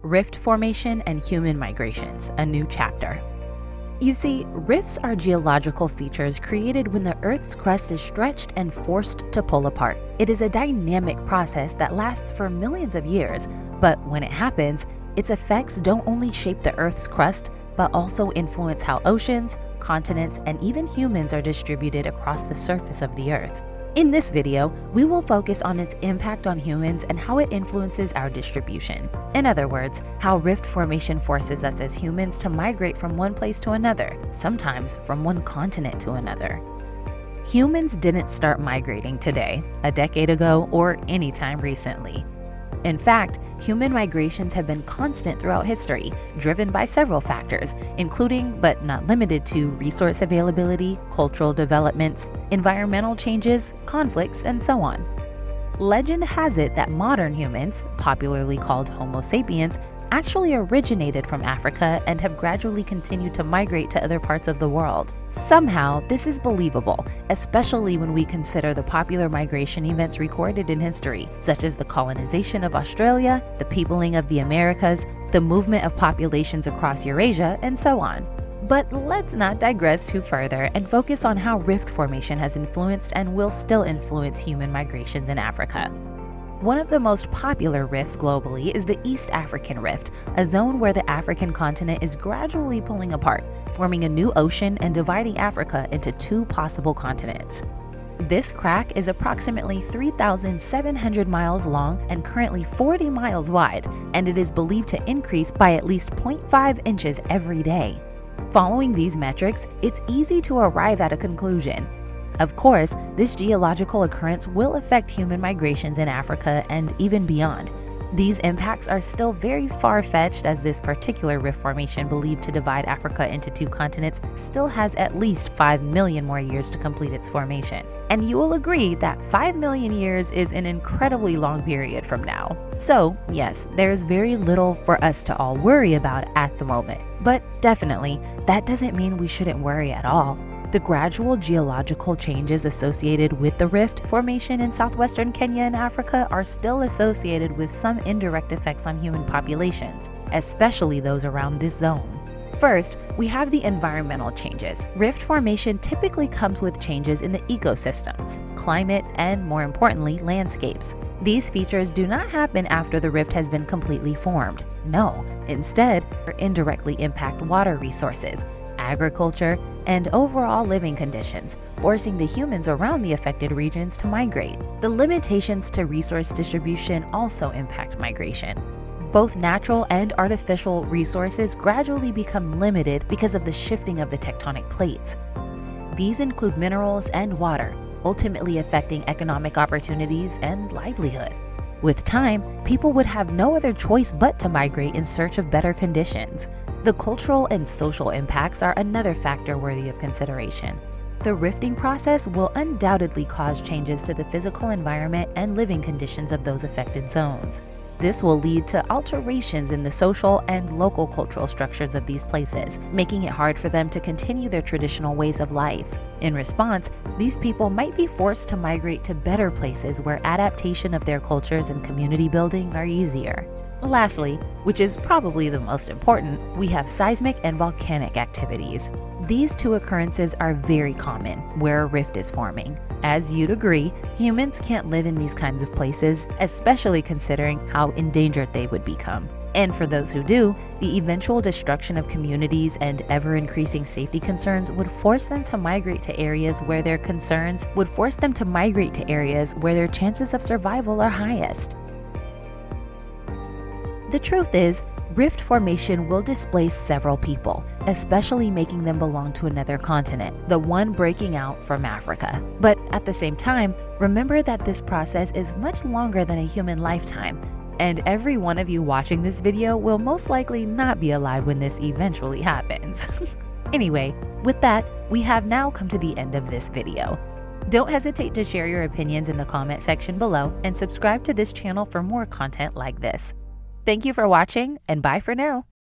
Rift Formation and Human Migrations, a New Chapter. You see, rifts are geological features created when the Earth's crust is stretched and forced to pull apart. It is a dynamic process that lasts for millions of years, but when it happens, its effects don't only shape the Earth's crust, but also influence how oceans, continents, and even humans are distributed across the surface of the Earth. In this video, we will focus on its impact on humans and how it influences our distribution. In other words, how rift formation forces us as humans to migrate from one place to another, sometimes from one continent to another. Humans didn't start migrating today, a decade ago, or anytime recently. In fact, human migrations have been constant throughout history, driven by several factors, including but not limited to resource availability, cultural developments, environmental changes, conflicts, and so on. Legend has it that modern humans, popularly called Homo sapiens, actually originated from Africa and have gradually continued to migrate to other parts of the world. Somehow, this is believable, especially when we consider the popular migration events recorded in history, such as the colonization of Australia, the peopling of the Americas, the movement of populations across Eurasia, and so on. But let's not digress too further and focus on how rift formation has influenced and will still influence human migrations in Africa. One of the most popular rifts globally is the East African Rift, a zone where the African continent is gradually pulling apart, forming a new ocean and dividing Africa into two possible continents. This crack is approximately 3,700 miles long and currently 40 miles wide, and it is believed to increase by at least 0.5 inches every day. Following these metrics, it's easy to arrive at a conclusion. Of course, this geological occurrence will affect human migrations in Africa and even beyond. These impacts are still very far-fetched, as this particular rift formation believed to divide Africa into two continents still has at least 5 million more years to complete its formation. And you will agree that 5 million years is an incredibly long period from now. So yes, there's very little for us to all worry about at the moment. But definitely, that doesn't mean we shouldn't worry at all. The gradual geological changes associated with the rift formation in southwestern Kenya and Africa are still associated with some indirect effects on human populations, especially those around this zone. First, we have the environmental changes. Rift formation typically comes with changes in the ecosystems, climate, and more importantly, landscapes. These features do not happen after the rift has been completely formed. No, instead, they indirectly impact water resources, agriculture, and overall living conditions, forcing the humans around the affected regions to migrate. The limitations to resource distribution also impact migration. Both natural and artificial resources gradually become limited because of the shifting of the tectonic plates. These include minerals and water, ultimately affecting economic opportunities and livelihood. With time, people would have no other choice but to migrate in search of better conditions. The cultural and social impacts are another factor worthy of consideration. The rifting process will undoubtedly cause changes to the physical environment and living conditions of those affected zones. This will lead to alterations in the social and local cultural structures of these places, making it hard for them to continue their traditional ways of life. In response, these people might be forced to migrate to better places where adaptation of their cultures and community building are easier. Lastly, which is probably the most important, we have seismic and volcanic activities. These two occurrences are very common where a rift is forming. As you'd agree, humans can't live in these kinds of places, especially considering how endangered they would become. And for those who do, the eventual destruction of communities and ever-increasing safety concerns would force them to migrate to areas where their chances of survival are highest. The truth is, rift formation will displace several people, especially making them belong to another continent, the one breaking out from Africa. But at the same time, remember that this process is much longer than a human lifetime, and every one of you watching this video will most likely not be alive when this eventually happens. Anyway, with that, we have now come to the end of this video. Don't hesitate to share your opinions in the comment section below and subscribe to this channel for more content like this. Thank you for watching, and bye for now.